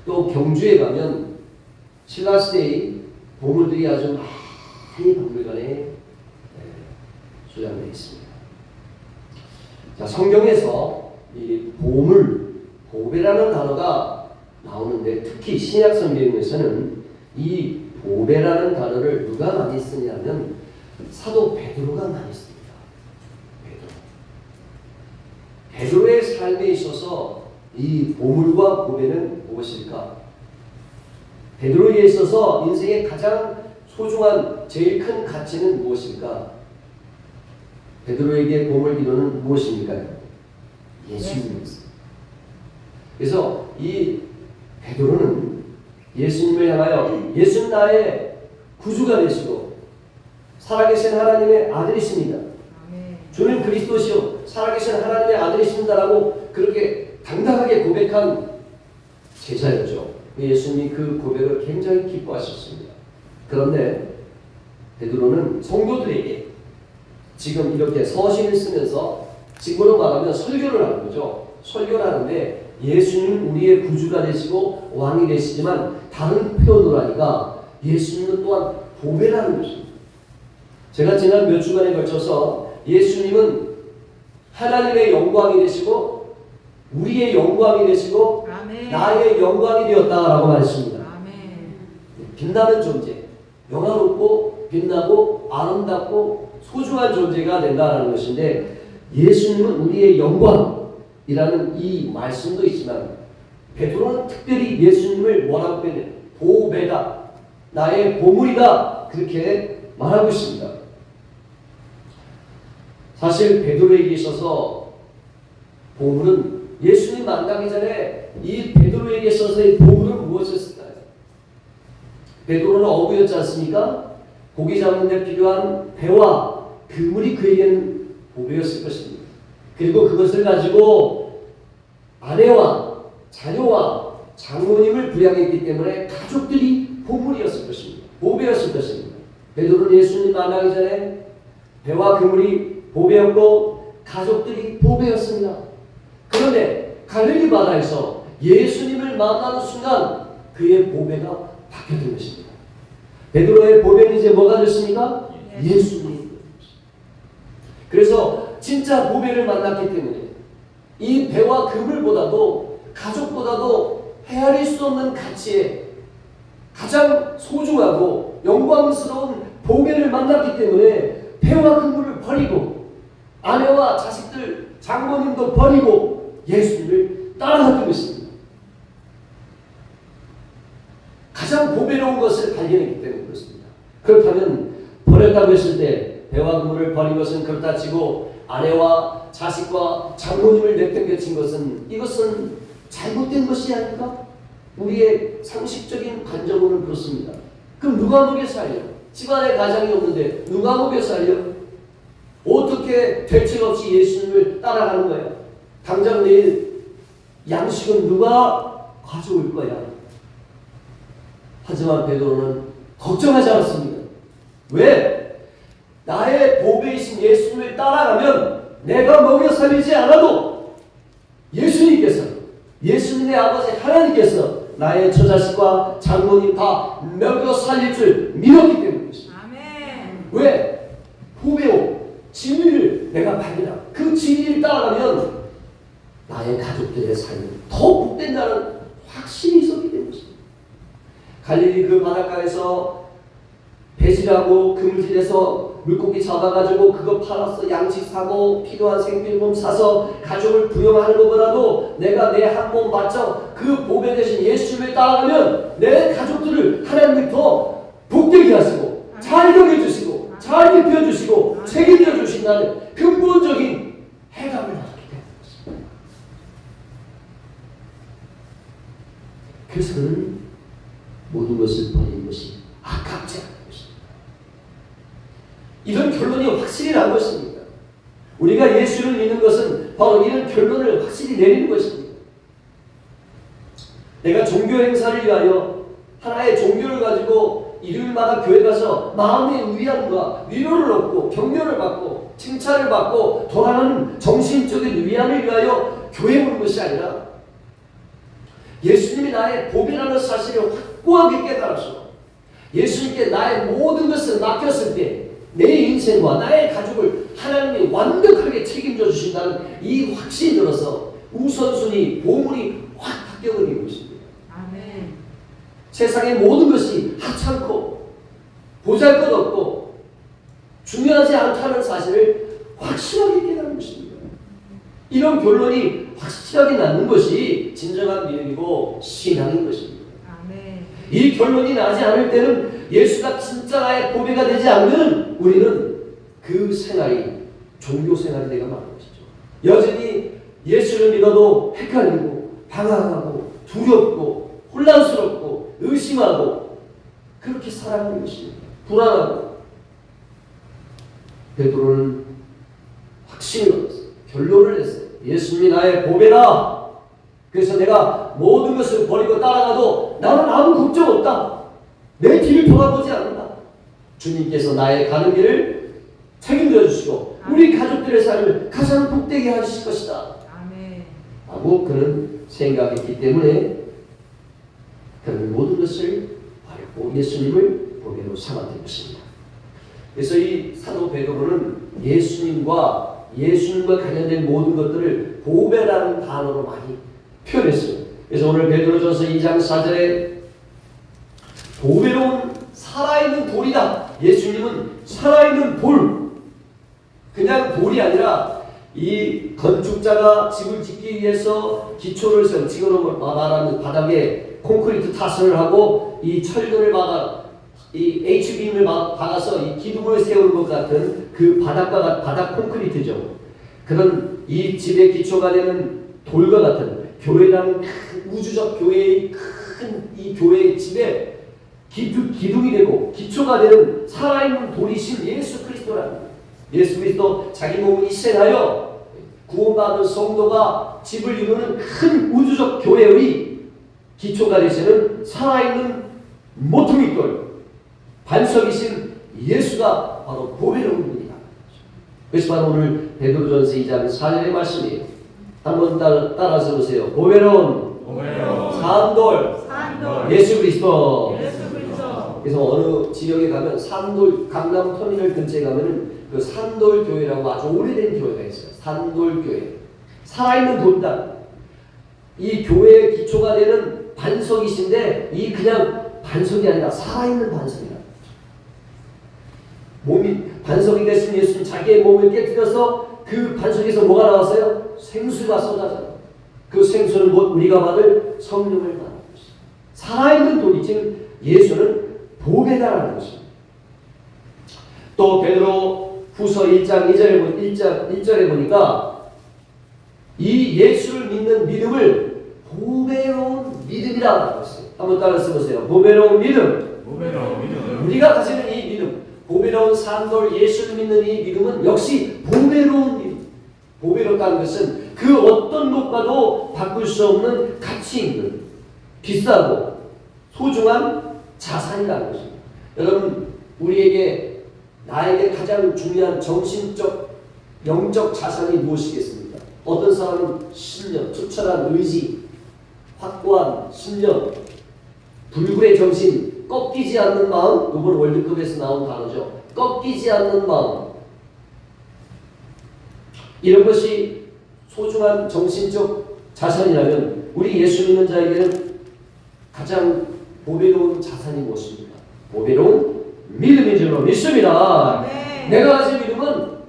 또 경주에 가면 신라시대의 보물들이 아주 많이 박물관에 소장되어 있습니다. 자, 성경에서 이 보물, 보배라는 단어가 나오는데 특히 신약 성경에서는 이 보배라는 단어를 누가 많이 쓰냐면 사도 베드로가 많이 씁니다. 베드로의 삶에 있어서 이 보물과 보배는 무엇일까? 베드로에게 있어서 인생의 가장 소중한 제일 큰 가치는 무엇일까? 베드로에게 보물 이론은 무엇입니까? 예수님입니다. 그래서 이 베드로는 예수님을 향하여 예수는 나의 구주가 되시고 살아계신 하나님의 아들이십니다. 주는 그리스도시요 살아계신 하나님의 아들이십니다라고 그렇게 당당하게 고백한 제자였죠. 예수님이 그 고백을 굉장히 기뻐하셨습니다. 그런데 베드로는 성도들에게 지금 이렇게 서신을 쓰면서 지금으로 말하면 설교를 하는 거죠. 설교를 하는데 예수님은 우리의 구주가 되시고 왕이 되시지만 다른 표현으로 하니까 예수님은 또한 보배라는 것입니다. 제가 지난 몇 주간에 걸쳐서 예수님은 하나님의 영광이 되시고 우리의 영광이 되시고 아멘. 나의 영광이 되었다라고 말했습니다. 아멘. 빛나는 존재, 영화롭고 빛나고 아름답고 소중한 존재가 된다는 것인데 예수님은 우리의 영광이라는 이 말씀도 있지만 베드로는 특별히 예수님을 뭐라고 표현해요? 보배다, 나의 보물이다 그렇게 말하고 있습니다. 사실 베드로에게 있어서 보물은 예수님 만나기 전에 이 베드로에게 있어서의 보물은 무엇이었을까요? 베드로는 어부였지 않습니까? 고기 잡는 데 필요한 배와 그물이 그에게는 보배였을 것입니다. 그리고 그것을 가지고 아내와 자녀와 장모님을 부양했기 때문에 가족들이 보물이었을 것입니다. 보배였을 것입니다. 베드로는 예수님 만나기 전에 배와 그물이 보배였고 가족들이 보배였습니다. 그런데 갈릴리 바다에서 예수님을 만나는 순간 그의 보배가 바뀌어진 것입니다. 베드로의 보배는 이제 뭐가 됐습니까? 예수님. 그래서 진짜 보배를 만났기 때문에 이 배와 그물보다도 가족보다도 헤아릴 수 없는 가치에 가장 소중하고 영광스러운 보배를 만났기 때문에 배와 그물을 버리고 아내와 자식들, 장모님도 버리고 예수님을 따라갔던 것입니다. 가장 보배로운 것을 발견했기 때문에 그렇습니다. 그렇다면 버렸다고 했을 때 배와 그물을 버린 것은 그렇다 치고 아내와 자식과 장모님을 내팽개친 것은 이것은 잘못된 것이 아닐까? 우리의 상식적인 관점으로는 그렇습니다. 그럼 누가 먹여 살려? 집안에 가장이 없는데 누가 먹여 살려? 어떻게 대책 없이 예수님을 따라가는 거야? 당장 내일 양식은 누가 가져올 거야? 하지만 베드로는 걱정하지 않았습니다. 왜? 나의 보배이신 예수님을 따라가면 내가 먹여 살리지 않아도 예수님께서, 예수님의 아버지 하나님께서 나의 처자식과 장모님 다 먹여 살릴 줄 믿었기 때문입니다. 왜? 보배요 진리를 내가 발견하고 그 진리를 따라가면 나의 가족들의 삶이 더 복된다는 확신이 있었기 때문입니다. 갈릴리 그 바닷가에서 배질하고 그물질에서 물고기 잡아가지고 그거 팔아서 양식 사고 필요한 생필품 사서 가족을 부양하는 것보다도 내가 내 한 몸 바쳐 그 보배 대신 예수님을 따라가면 내 가족들을 하나님이 더 복되게 하시고 잘 여겨주시고 잘 입혀주시고 책임져 주신다는 근본적인 해답을 얻게 되는 것입니다. 그래서 그는 모든 것을 버린 것이 아깝지 않은 것입니다. 이런 결론이 확실히 난 것입니다. 우리가 예수를 믿는 것은 바로 이런 결론을 확실히 내리는 것입니다. 내가 종교 행사를 위하여 하나의 종교를 가지고 일요일마다 교회 가서 마음의 위안과 위로를 얻고 격려를 받고 칭찬을 받고 돌아가는 정신적인 위안을 위하여 교회 오는 것이 아니라 예수님이 나의 복이라는 사실을 확고하게 깨달아서 예수님께 나의 모든 것을 맡겼을 때 내 인생과 나의 가족을 하나님이 완벽하게 책임져 주신다는 이 확신이 들어서 우선순위, 보물이 확 바뀌어버리는 것입니다. 아멘. 세상의 모든 것이 하찮고 보잘것없고 중요하지 않다는 사실을 확실하게 깨닫는 것입니다. 이런 결론이 확실하게 나는 것이 진정한 믿음이고 신앙인 것입니다. 아멘. 이 결론이 나지 않을 때는 예수가 진짜 나의 보배가 되지 않으면 우리는 그 생활이 종교 생활이 되가 마는 것이죠. 여전히 예수를 믿어도 헷갈리고 방황하고 두렵고 혼란스럽고 의심하고 그렇게 살아가는 것입니다. 불안하고. 베드로는 확신을 얻었어요. 결론을 냈어요. 예수님이 나의 보배다. 그래서 내가 모든 것을 버리고 따라가도 나는 아무 걱정 없다. 내 뒤를 돌아보지 않는다. 주님께서 나의 가는 길을 책임져 주시고 우리 가족들의 삶을 가장 복되게 하실 것이다. 아멘. 하고 그는 생각했기 때문에 그는 모든 것을 버렸고 예수님을 보배로 삼았던 것입니다. 그래서 이 사도 베드로는 예수님과 관련된 모든 것들을 보배라는 단어로 많이 표현했어요. 그래서 오늘 베드로전서 2장 4절에 보배로운 살아있는 돌이다. 예수님은 살아있는 돌. 그냥 돌이 아니라 이 건축자가 집을 짓기 위해서 기초를 세운, 지금으로 말하는 바닥에 콘크리트 타선을 하고 이 철근을 박아 이 H빔을 박아서 이 기둥을 세우는 것 같은 그 바닥 콘크리트죠. 그런 이 집의 기초가 되는 돌과 같은 교회라는 큰 우주적 교회의 큰 이 교회의 집에 기둥이 되고 기초가 되는 살아있는 돌이신 예수 그리스도라는 예수 그리스도 자기 몸을 희생하여 구원받은 성도가 집을 이루는 큰 우주적 교회의 기초가 되시는 살아있는 모퉁이돌 반석이신 예수가 바로 보배로운 분이다. 그래서 바로 오늘 베드로전서 2장 4절의 말씀이에요. 한번 따라서 보세요. 보배로운 산돌 예수 그리스도. 그래서 어느 지역에 가면 산돌 강남 터미널 근처에 가면은 그 산돌 교회라고 아주 오래된 교회가 있어요. 산돌 교회. 살아있는 돌단. 이 교회의 기초가 되는 반석이신데 이 그냥 반석이 아니라 살아있는 반석이라. 몸이 반석이 되신 예수님 자기의 몸을 깨뜨려서 그 반석에서 뭐가 나왔어요? 생수가 쏟아져요. 그 생수는 곧 우리가 받을 성령을 받는 것입니다. 살아있는 돌이 지금 예수는 보배다라는 것입니다. 또 베드로 후서 1장 1절에 보니까 이 예수를 믿는 믿음을 보배로운 믿음이라고 했어요. 한번 따라서 보세요. 보배로운 믿음. 우리가 가지는 이 믿음, 보배로운 산돌 예수를 믿는 이 믿음은 역시 보배로운 믿음. 보배롭다는 것은 그 어떤 것과도 바꿀 수 없는 가치 있는 비싸고 소중한 자산이라는 것입니다. 여러분, 우리에게 나에게 가장 중요한 정신적, 영적 자산이 무엇이겠습니까? 어떤 사람은 신념, 투철한 의지, 확고한 신념, 불굴의 정신, 꺾이지 않는 마음. 이번 월드컵에서 나온 단어죠. 꺾이지 않는 마음. 이런 것이 소중한 정신적 자산이라면 우리 예수 믿는 자에게는 가장 보배로운 자산이 무엇입니까? 보배로운 믿음인 줄로 믿습니다. 네. 내가 가진 믿음은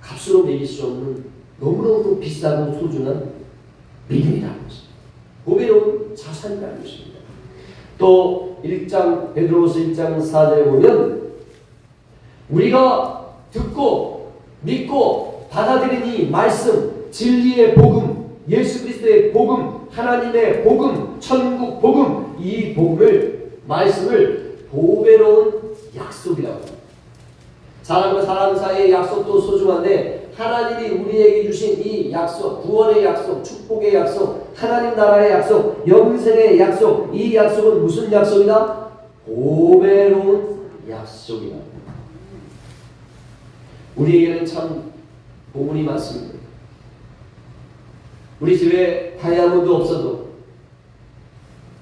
값으로 매길 수 없는 너무너무 비싸고 소중한 믿음이라는 것입니다. 보배로운 자산이라는 것입니다. 또 베드로후서 1장 4절에 보면 우리가 듣고 믿고 받아들인 이 말씀, 진리의 복음, 예수 그리스도의 복음, 하나님의 복음, 천국 복음, 이 복음을, 말씀을 보배로운 약속이라고 합니다. 사람과 사람 사이의 약속도 소중한데 하나님이 우리에게 주신 이 약속, 구원의 약속, 축복의 약속, 하나님 나라의 약속, 영생의 약속, 이 약속은 무슨 약속이다? 보배로운 약속이다. 우리에게는 참 복음이 많습니다. 우리 집에 다이아몬드 없어도,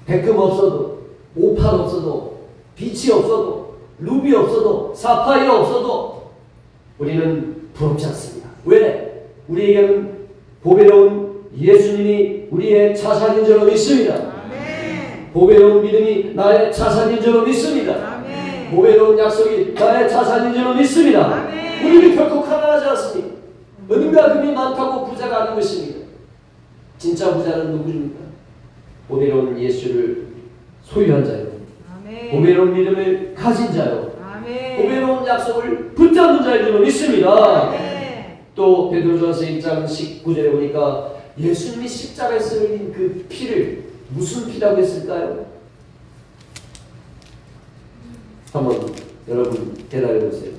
백금 없어도, 오팔 없어도, 빛이 없어도, 루비 없어도, 사파이어 없어도 우리는 부럽지 않습니다. 왜? 우리에게는 보배로운 예수님이 우리의 자산인 줄 믿습니다. 아멘. 보배로운 믿음이 나의 자산인 줄 믿습니다. 아멘. 보배로운 약속이 나의 자산인 줄 믿습니다. 아멘. 우리는 결코 가난하지 않습니다. 은과 금이 많다고 부자가 아닌 것입니다. 진짜 부자는 누구입니까? 보배로운 예수를 소유한 자요. 아멘. 보배로운 믿음을 가진 자요. 아멘. 보배로운 약속을 붙잡는 자인 줄 믿습니다. 아멘. 또 베드로전서 1장 19절에 보니까 예수님이 십자가에서 흘린 그 피를 무슨 피라고 했을까요? 한번 여러분 대답해 보세요.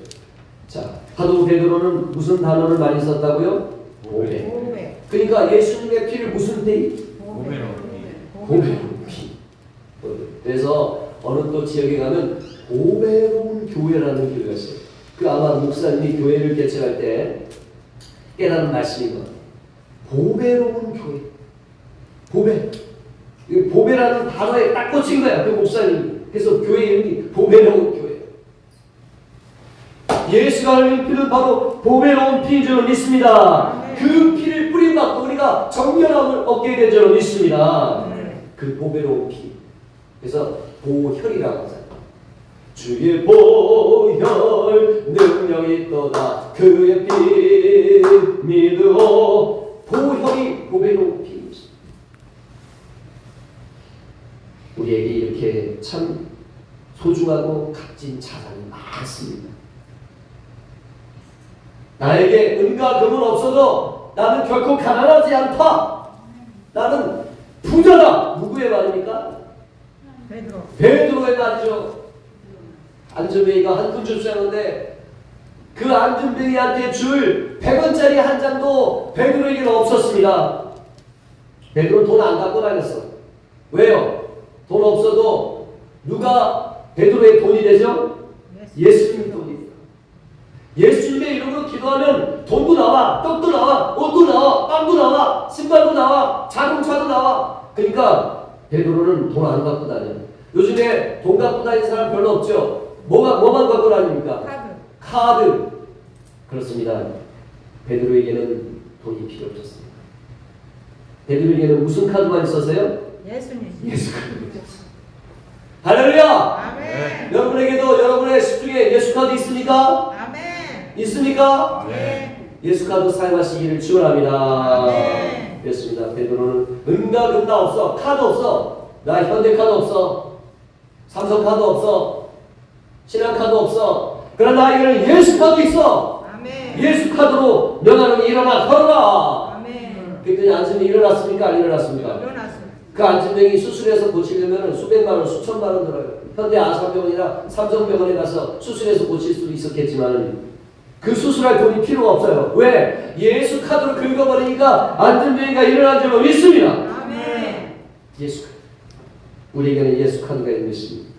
자, 사도 베드로는 무슨 단어를 많이 썼다고요? 보배. 보배. 그러니까 예수님의 피를 무슨 피? 보배로운 피. 그래서 어느 또 지역에 가면 보배로운 교회라는 교회가 있어요. 그 아마 목사님이 교회를 개척할 때 깨달은 말씀인 것. 보배로운 교회. 보배. 보배라는 단어에 딱 꽂힌 거야. 그 목사님. 그래서 교회 이름이 보배로운 교회. 예수가 흘린 피는 바로 보배로운 피인 줄 믿습니다. 그 피를 뿌림받고 우리가 정결함을 얻게 된 줄 믿습니다. 그 보배로운 피. 그래서 보혈이라고 하잖아요. 주의 보혈 능력이 있도다. 그의 피 믿으오. 보혈이 보배로운 피입니다. 우리에게 이렇게 참 소중하고 값진 자산이 많습니다. 나에게 은과 금은 없어도 나는 결코 가난하지 않다. 나는 부자다. 누구의 말입니까? 베드로의 말이죠. 안전뱅이가 한 푼 줄 수 있는데 그 안전뱅이한테 줄 100원짜리 한 장도 베드로에게는 없었습니다. 베드로는 돈 안 갖고 다녔어. 왜요? 돈 없어도 누가 베드로의 돈이 되죠? 예수님의 돈이 돼요. 예수님의 이름으로 기도하면 돈도 나와, 떡도 나와, 옷도 나와, 빵도 나와, 신발도 나와, 자동차도 나와. 그러니까 베드로는 돈 안 갖고 다녀요. 요즘에 돈 갖고 다니는 사람 별로 없죠? 뭐만 갖고 다닙니까? 카드. 그렇습니다. 베드로에게는 돈이 필요 없었습니다. 베드로에게는 무슨 카드만 있었어요? 예수님. 예수 카드만 있었어요. 할렐루야! 아멘. 여러분에게도 여러분의 집 중에 예수 카드 있습니까? 아멘. 있습니까? 네. 예수 카드 사용하시기를 축원합니다. 아멘. 그렇습니다. 베드로는 은과 금 다 없어. 카드 없어. 나 현대 카드 없어. 삼성 카드 없어. 신한 카드 없어. 그러나 나에게는 예수 카드 있어. 아멘. 예수 카드로 명하는 일어나 걸어라. 아멘. 그랬더니 안진뱅이 일어났습니까? 안 일어났습니까? 일어났습니다. 그 안진뱅이 수술해서 고치려면 수백만 원, 수천만 원 들어요. 현대 아산병원이나 삼성병원에 가서 수술해서 고칠 수도 있었겠지만 그 수술할 돈이 필요가 없어요. 왜? 예수 카드로 긁어버리니까 안진뱅이가 일어난 줄 믿습니다. 아멘. 예수 카드. 우리에게는 예수 카드가 있는 것입니다.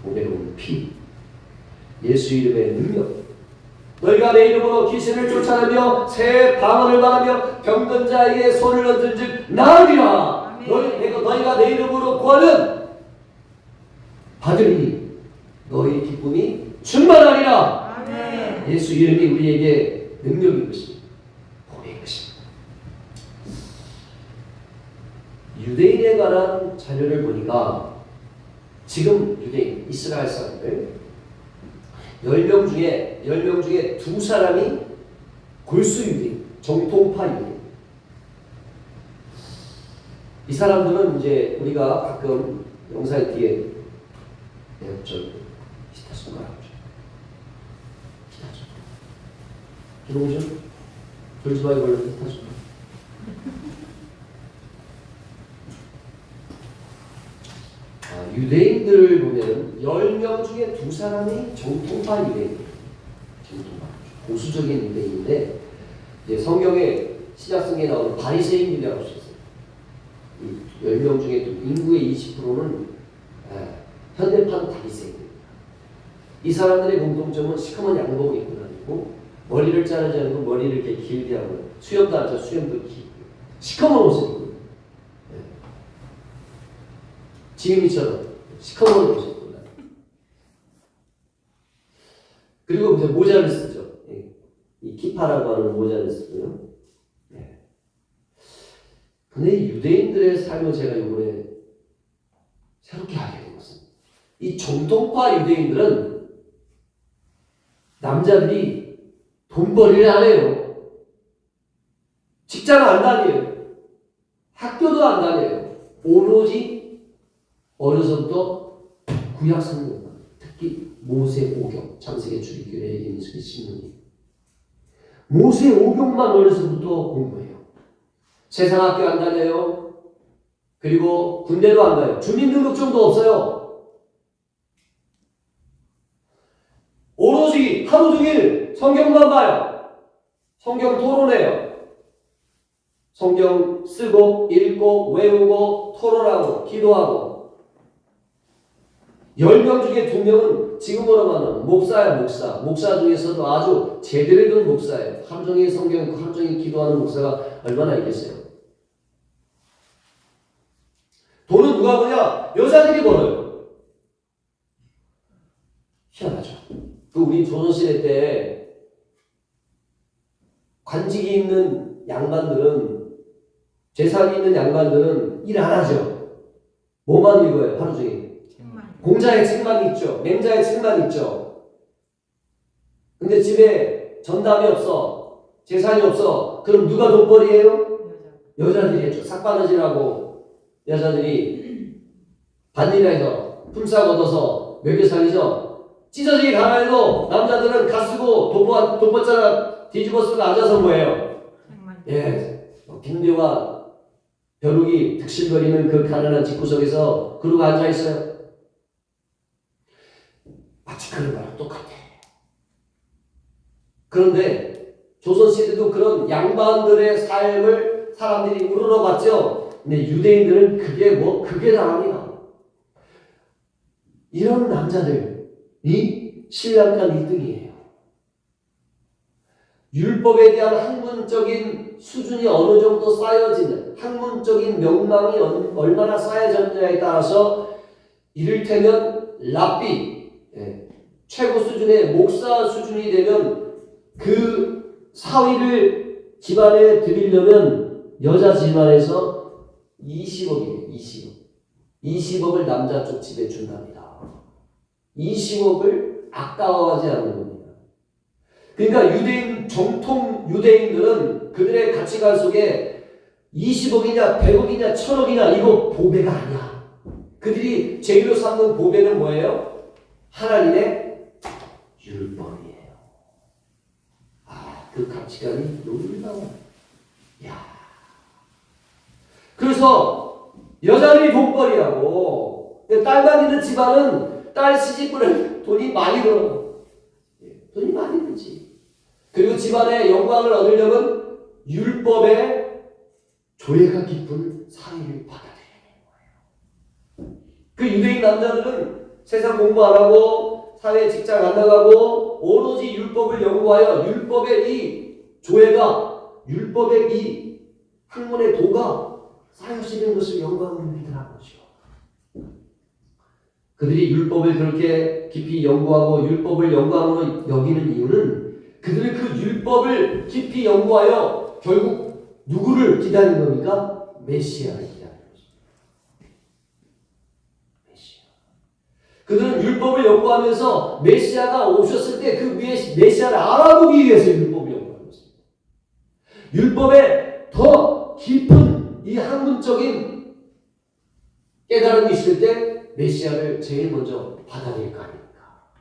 보배로운 피. 예수 이름의 능력. 너희가 내 이름으로 귀신을 쫓아내며 새 방언을 말하며 병든 자에게 손을 얹은 즉 나으리라. 너희가 내 이름으로 구하면 받으리니 너희 기쁨이 충만하리라. 아멘. 예수 이름이 우리에게 능력인 것입니다. 보배인 것입니다. 유대인에 관한 자료를 보니까 지금 유대인, 이스라엘 사람들 10명 중에 2사람이 골수 유대인, 정통파 유대인. 이 사람들은 이제 우리가 가끔 영상 뒤에 기타 손가락 기동준 졸지 말고 걸려 기타 손가락. 유대인들을 보면 10명 중에 2사람이 정통파 유대인이에요. 정통파. 보수적인 유대인인데 이제 성경에 신약성경에 나오는 바리새인이라고 하셨어요. 이 10명 중에 인구의 20%는 현대판 바리새인입니다. 이 사람들의 공통점은 시커먼 양복 입고 다니고 머리를 자르지 않고 머리를 이렇게 길게 하고 수염도 안 짜 수염도 길고 시커먼 옷을 입고 지금이처럼 시커먼 옷을 입고 그리고 이제 모자를 쓰죠. 이 키파라고 하는 모자를 쓰고요. 근데 유대인들의 삶을 제가 이번에 새롭게 알게 된 것은 이 정통파 유대인들은 남자들이 돈벌이를 안 해요. 직장을 안 다녀요. 학교도 안 다녀요. 오로지 어려서부터 구약 성경, 특히 모세오경, 창세기 출애굽기 레위기 신명기 모세오경만 어려서부터 공부해요. 세상 학교 안 다녀요. 그리고 군대도 안 가요. 주민등록증도 없어요. 오로지 하루 종일 성경만 봐요. 성경 토론해요. 성경 쓰고 읽고 외우고 토론하고 기도하고 10명 중에 2명은 지금으로 말하면 목사야 목사. 목사 중에서도 아주 제대로 된 목사예요. 하루 종일 성경 읽고 하루 종일 기도하는 목사가 얼마나 있겠어요. 돈은 누가 버냐? 여자들이 벌어요. 희한하죠. 우리 조선시대 때 관직이 있는 양반들은 재산이 있는 양반들은 일 안 하죠. 뭐만 읽어요 하루 종일. 공자의 책만 읽죠. 맹자의 책만 읽죠. 근데 집에 전담이 없어. 재산이 없어. 그럼 누가 돈벌이에요? 여자들이 했죠. 삭바느질하고 여자들이 밭일해서 품삯 얻어서 먹여 살리죠. 찢어지게 가난해도 남자들은 가쓰고 돈벌자나 뒤집어 쓰고 앉아서 뭐예요? 예, 빈대와 벼룩이 득실거리는 그 가난한 집구석에서 그러고 앉아있어요. 마치 그런 거랑 똑같아. 그런데 조선시대도 그런 양반들의 삶을 사람들이 우러러봤죠. 근데 유대인들은 그게 다랍니다. 이런 남자들이 신랑간 1등이에요. 율법에 대한 학문적인 수준이 어느 정도 쌓여지는, 학문적인 명망이 얼마나 쌓여졌느냐에 따라서 이를테면 랍비, 최고 수준의 목사 수준이 되면 그 사위를 집안에 드리려면 여자 집안에서 20억이에요. 20억을 남자 쪽 집에 준답니다. 20억을 아까워하지 않는 겁니다. 그러니까 정통 유대인들은 그들의 가치관 속에 20억이냐 100억이냐 1000억이냐 이거 보배가 아니야. 그들이 제일로 삼는 보배는 뭐예요? 하나님의 율법이에요. 그 가치관이 놀라워요. 그래서 여자들이 돈벌이하고 딸만 있는 집안은 딸 시집보낼 돈이 많이 들어. 돈이 많이 들지. 그리고 집안의 영광을 얻으려면 율법의 조예가 깊은 사회를 받아들여야 되는 거예요. 그 유대인 남자들은 세상 공부 안 하고 사회 직장 안 나가고 오로지 율법을 연구하여 율법의 이 조예가 율법의 이 학문의 도가 쌓여지는 것을 영광으로 믿으라는 거죠. 그들이 율법을 그렇게 깊이 연구하고 율법을 영광으로 여기는 이유는 그들은 그 율법을 깊이 연구하여 결국 누구를 기다리는 겁니까? 메시아를 기다리는 거죠. 메시아. 그들은 율법을 연구하면서 메시아가 오셨을 때 그 메시아를 알아보기 위해서 율법을 연구하는 것입니다. 율법에 더 깊은 이 학문적인 깨달음이 있을 때 메시아를 제일 먼저 받아들일 거 아닙니까?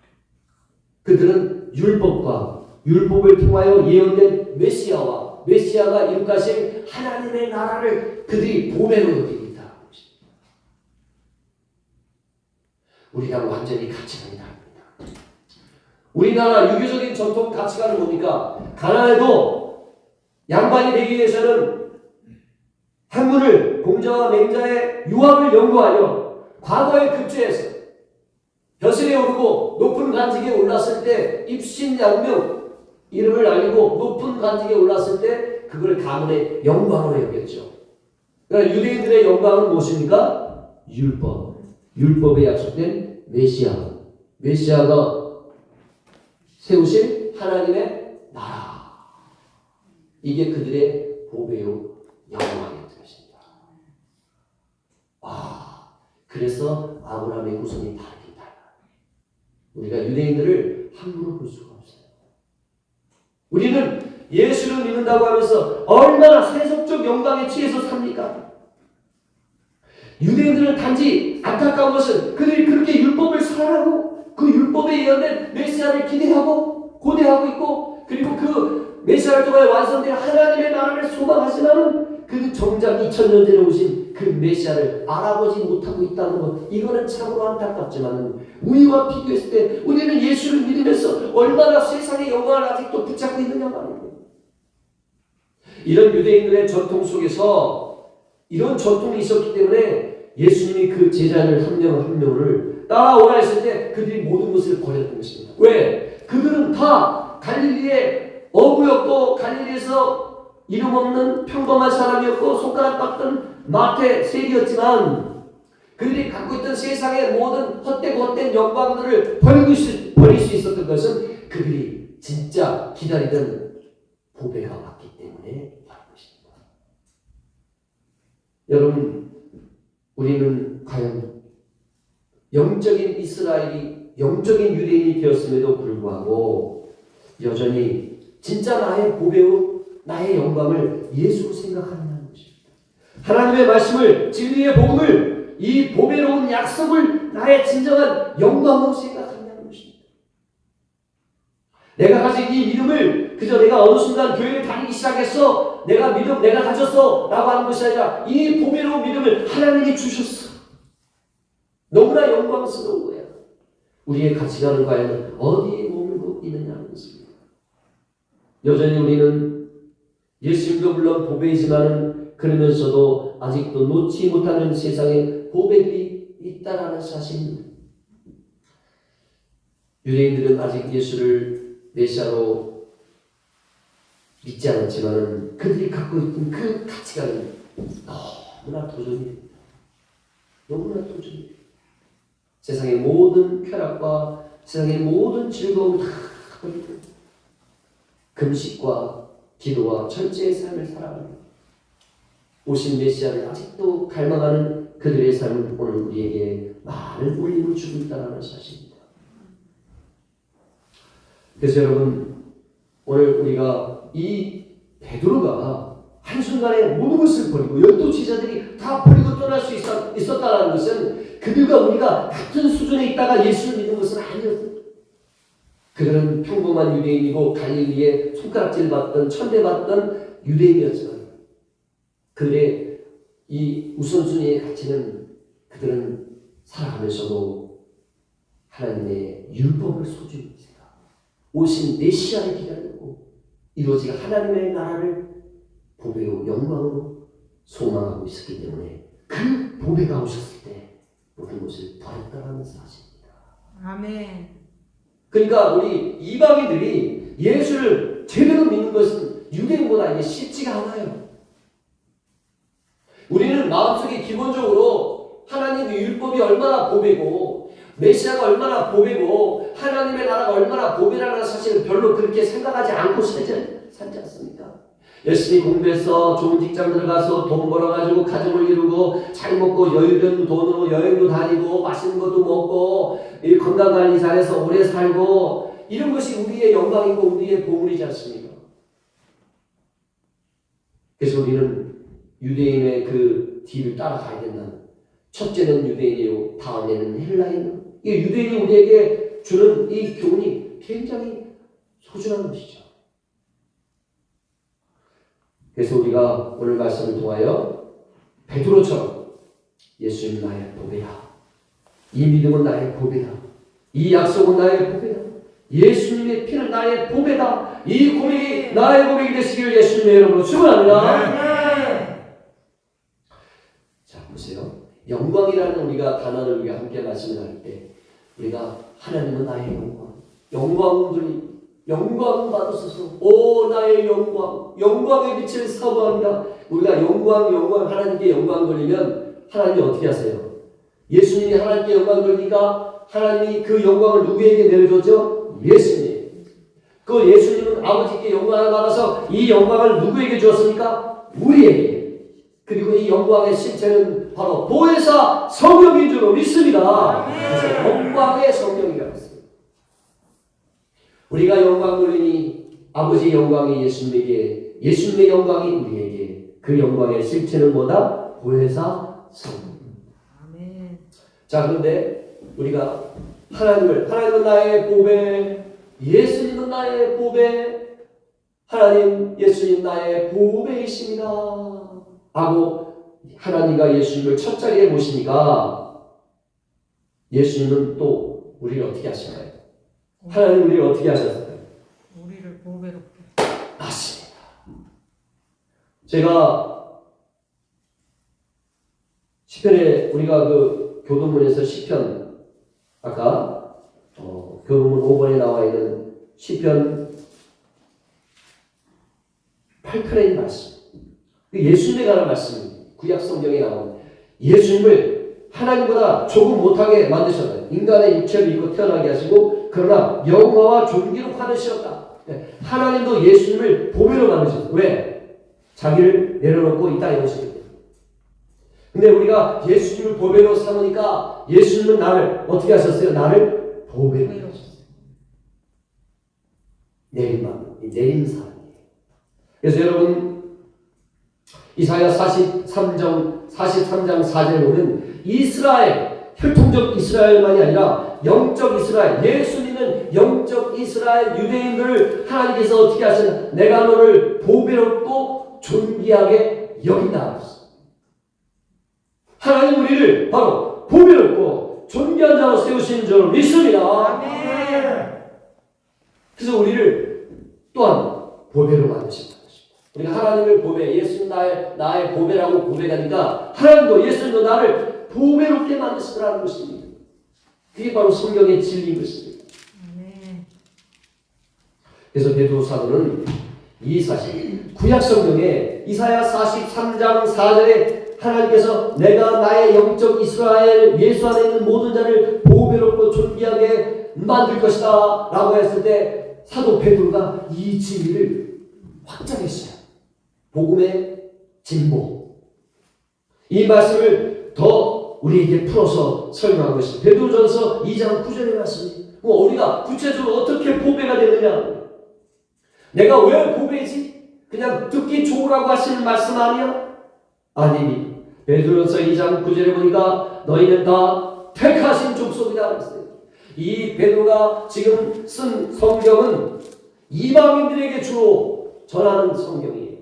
그들은 율법을 통하여 예언된 메시아와 메시아가 이룩하신 하나님의 나라를 그들이 보배로 여기고 있다는 것입니다. 우리랑 완전히 가치관이 다릅니다. 우리나라 유교적인 전통 가치관은 뭡니까? 가난해도 양반이 되기 위해서는 학문을 공자와 맹자의 유학을 연구하여 과거에 급제해서 벼슬에 오르고 높은 관직에 올랐을 때 입신양명 이름을 알리고 높은 관직에 올랐을 때 그걸 가문의 영광으로 여겼죠. 그러니까 유대인들의 영광은 무엇입니까? 율법. 율법에 약속된 메시아. 메시아가 세우신 하나님의 나라. 이게 그들의 보배요 영광이었던 것입니다. 그래서 아브라함의 후손이 다르긴 달라요. 우리가 유대인들을 함부로 볼 수가 없어요. 우리는 예수를 믿는다고 하면서 얼마나 세속적 영광에 취해서 삽니까? 유대인들은 단지 안타까운 것은 그들이 그렇게 율법을 사랑하고 그 율법에 예언된 메시아를 기대하고 고대하고 있고, 그리고 그 메시아를 통해 완성된 하나님의 나라를 소망하지만 그 정작 2000년 전에 오신 그 메시아를 알아보지 못하고 있다는 것, 이거는 참으로 안타깝지만 우리와 비교했을 때 우리는 예수를 믿으면서 얼마나 세상의 영광을 아직도 붙잡고 있느냐 말입니다. 이런 유대인들의 전통 속에서 이런 전통이 있었기 때문에 예수님이 그 제자들 한 명 한 명을 따라오라 했을 때 그들이 모든 것을 버렸던 것입니다. 왜? 그들은 다 갈릴리의 어부였고 갈릴리에서 이름 없는 평범한 사람이었고 손가락 닦던 마태 세리였지만 그들이 갖고 있던 세상의 모든 헛되고 헛된 영광들을 버릴 수 있었던 것은 그들이 진짜 기다리던 보배가 왔기 때문에 바른 것입니다. 여러분, 우리는 과연 영적인 이스라엘이 영적인 유대인이 되었음에도 불구하고 여전히 진짜 나의 보배요 나의 영광을 예수로 생각하느냐는 것입니다. 하나님의 말씀을, 진리의 복음을, 이 보배로운 약속을 나의 진정한 영광으로 생각하느냐는 것입니다. 내가 가진 이 믿음을 그저 내가 어느 순간 교회를 다니기 시작했어, 내가 믿음 내가 가졌어 라고 하는 것이 아니라 이 보배로운 믿음을 하나님이 주셨어. 너무나 영광스러운 거야. 우리의 가치관은 과연 어디에 머물고 있느냐는 것입니다. 여전히 우리는 예수님도 물론 보배이지만 그러면서도 아직도 놓지 못하는 세상에 보배들이 있다라는 사실입니다. 유대인들은 아직 예수를 메시아로 믿지 않았지만 그들이 갖고 있던 그 가치관은 너무나 도전이, 너무나 도전이. 세상의 모든 쾌락과 세상의 모든 즐거움을 다 버리고 금식과 기도와 철저의 삶을 살아가는 오신 메시아를 아직도 갈망하는 그들의 삶은 오늘 우리에게 많은 울림을 주고 있다는 사실입니다. 그래서 여러분, 오늘 우리가 이 베드로가 한순간에 모든 것을 버리고 12제자들이 다 버리고 떠날 수 있었다는 것은 그들과 우리가 같은 수준에 있다가 예수를 믿는 것은 아니었어요. 그들은 평범한 유대인이고 갈릴리에 손가락질 받던 천대받던 유대인이었지만 그들의 이 우선순위의 가치는 그들은 살아가면서도 하나님의 율법을 소중히 생각하고 오신 메시아를 기다리고 이루어질 하나님의 나라를 보배요 영광으로 소망하고 있었기 때문에 그 보배가 오셨을 때 모든 것을 버렸다는 사실입니다. 아멘. 그러니까 우리 이방인들이 예수를 제대로 믿는 것은 유대인보다 이게 쉽지가 않아요. 우리는 마음속에 기본적으로 하나님의 율법이 얼마나 보배고 메시아가 얼마나 보배고 하나님의 나라가 얼마나 보배라는 사실을 별로 그렇게 생각하지 않고 살지 않습니까? 열심히 공부해서 좋은 직장 들어가서 돈 벌어가지고 가정을 이루고 잘 먹고 여유된 돈으로 여행도 다니고 맛있는 것도 먹고 건강관리 잘해서 오래 살고 이런 것이 우리의 영광이고 우리의 보물이지 않습니까? 그래서 우리는 유대인의 그 뒤를 따라가야 된다는, 첫째는 유대인이요 다음에는 헬라인, 이 유대인이 우리에게 주는 이 교훈이 굉장히 소중한 것이죠. 그래서 우리가 오늘 말씀을 통하여 베드로처럼 예수님 나의 보배다, 이 믿음은 나의 보배다, 이 약속은 나의 보배다, 예수님의 피는 나의 보배다, 이 고백이 나의 고백이 되시기를 예수님의 이름으로 축원합니다. 자, 보세요. 영광이라는 우리가 단어를 우리가 함께 말씀을 할 때 우리가 하나님은 나의 영광, 영광들이 영광 받으소서. 오 나의 영광, 영광의 빛을 사모합니다. 우리가 영광 하나님께 영광 돌리면 하나님이 어떻게 하세요? 예수님이 하나님께 영광 돌리니까 하나님이 그 영광을 누구에게 내려줬죠? 예수님. 그 예수님은 아버지께 영광을 받아서 이 영광을 누구에게 주었습니까? 우리에게. 그리고 이 영광의 실체는 바로 보혜사 성령인 줄로 믿습니다. 그래서 영광의 성령이라고 했습니다. 우리가 영광 돌리니 아버지의 영광이 예수님에게, 예수님의 영광이 우리에게. 그 영광의 실체는 뭐다? 보혜사 성령. 아멘. 자, 그런데 우리가 하나님은 나의 보배, 예수님은 나의 보배, 하나님 예수님 나의 보배이십니다 하고 하나님과 예수님을 첫 자리에 모시니까 예수님은 또 우리를 어떻게 하시나요? 하나님 우리를 어떻게 하셨어요? 우리를 보배롭게. 맞습니다. 제가 시편에 우리가 그 교도문에서 시편 아까 교도문 5번에 나와 있는 시편 8편의 말씀, 예수님에 관한 말씀, 구약 성경에 나오는 예수님을 하나님보다 조금 못하게 만드셨다. 인간의 육체를 입고 태어나게 하시고 그러나 영화와 존귀로 받으셨다. 하나님도 예수님을 보배로 만드셨어요. 왜? 자기를 내려놓고 이 땅에 오시기 때문에. 근데 우리가 예수님을 보배로 삼으니까 예수님은 나를 어떻게 하셨어요? 나를 보배로 하셨어요. 내림사랑이에요. 그래서 여러분 이사야 43장 4절에 보면 이스라엘, 혈통적 이스라엘만이 아니라 영적 이스라엘, 예수님은 영적 이스라엘 유대인들을 하나님께서 어떻게 하시냐? 내가 너를 보배롭고 존귀하게 여긴다. 하나님 우리를 바로 보배롭고 존귀한 자로 세우신 줄 믿습니다. 그래서 우리를 또한 보배로 만드신다. 우리가 하나님을 보배, 예수님 나의 보배라고 고백하니까 하나님도 예수님도 나를 보배롭게 만드시더라는 것입니다. 그게 바로 성경의 진리인 것입니다. 그래서 베드로 사도는 이 사실 구약 성경에 이사야 43장 4절에 하나님께서 내가 나의 영적 이스라엘 예수 안에 있는 모든 자를 보배롭고 존귀하게 만들 것이다 라고 했을 때 사도 베드로가 이 진리를 확장했어요. 복음의 진보. 이 말씀을 더 우리에게 풀어서 설명한 것입니다. 베드로전서 2장 9절의 말씀입니다. 우리가 구체적으로 어떻게 보배가 되느냐? 내가 왜 보배지? 그냥 듣기 좋으라고 하시는 말씀 아니야? 아닙니다. 베드로전서 2장 9절에 보니까 너희는 다 택하신 족속이다 그랬어요. 이 베드로가 지금 쓴 성경은 이방인들에게 주로 전하는 성경이에요.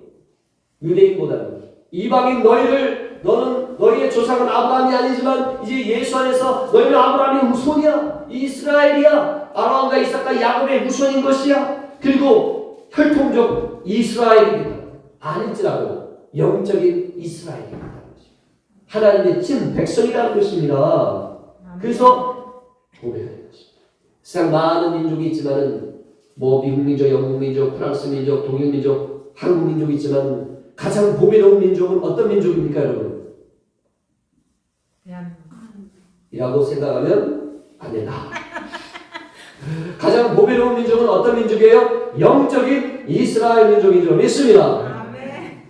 유대인보다는 이방인 너는 너희의 조상은 아브라함이 아니지만 이제 예수 안에서 너희는 아브라함의 후손이야. 이스라엘이야. 아브라함과 이삭과 야곱의 후손인 것이야. 그리고 혈통적 이스라엘입니다. 아닐지라도 영적인 이스라엘입니다. 하나님의 친 백성이라는 것입니다. 그래서 보배하는 것입니다. 세상 많은 민족이 있지만은 미국 민족, 영국 민족, 프랑스 민족, 독일 민족, 한국 민족이 있지만 가장 보배로운 민족은 어떤 민족입니까, 여러분? 이라고 생각하면 안 된다. 가장 보배로운 민족은 어떤 민족이에요? 영적인 이스라엘 민족인 줄 믿습니다.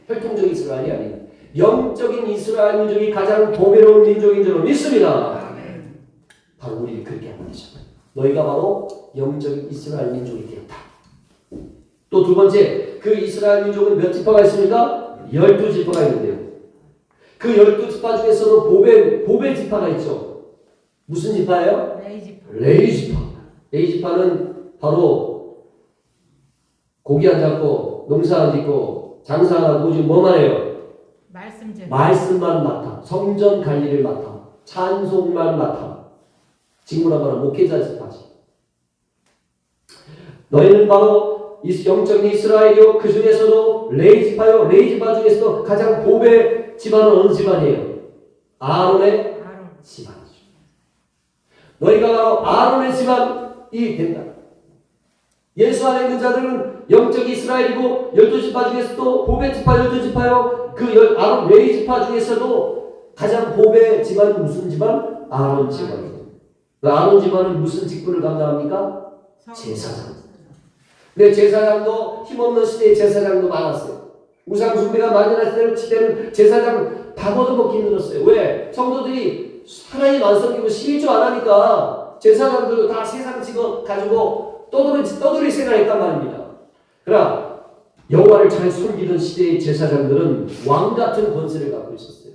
혈통적 이스라엘이 아니라 영적인 이스라엘 민족이 가장 보배로운 민족인 줄 믿습니다. 바로 우리를 그렇게 하는 거죠. 너희가 바로 영적인 이스라엘 민족이 되었다. 또 두 번째, 그 이스라엘 민족은 몇 지파가 있습니까? 12지파가 있는데요. 그 12지파 중에서도 보배 지파가 있죠. 무슨 지파예요? 레위 지파. 레위 지파는 바로 고기 안 잡고 농사 안 짓고 장사 안 하고 오직 뭐만 해요? 말씀만 맡아. 성전 관리를 맡아. 찬송만 맡아. 지금으로 말하면 목회자 지파지. 너희는 바로 영적인 이스라엘이요. 그 중에서도 레위 지파요. 레위 지파 중에서도 가장 보배 집안은 어느 집안이에요? 아론의 집안이죠. 너희가 바로 아론의 집안이 된다. 예수 안에 있는 자들은 영적 이스라엘이고 12지파 중에서도 복의 지파 12지파요. 그 아론 레위 지파 중에서도 가장 복의 집안은 무슨 집안? 아론 집안이에요. 그 아론 집안은 무슨 직분을 감당합니까? 제사장. 근데 제사장도 힘없는 시대에 제사장도 많았어요. 우상 숭배가 만연할 때는 제사장 밥 얻어먹기 힘들었어요. 왜? 성도들이 하나님 안 섬기고 11조 안 하니까 제사장들도 다 세상 직업 가지고 떠돌이 생활했단 말입니다. 그러나 여호와를 잘 섬기던 시대의 제사장들은 왕같은 권세를 갖고 있었어요.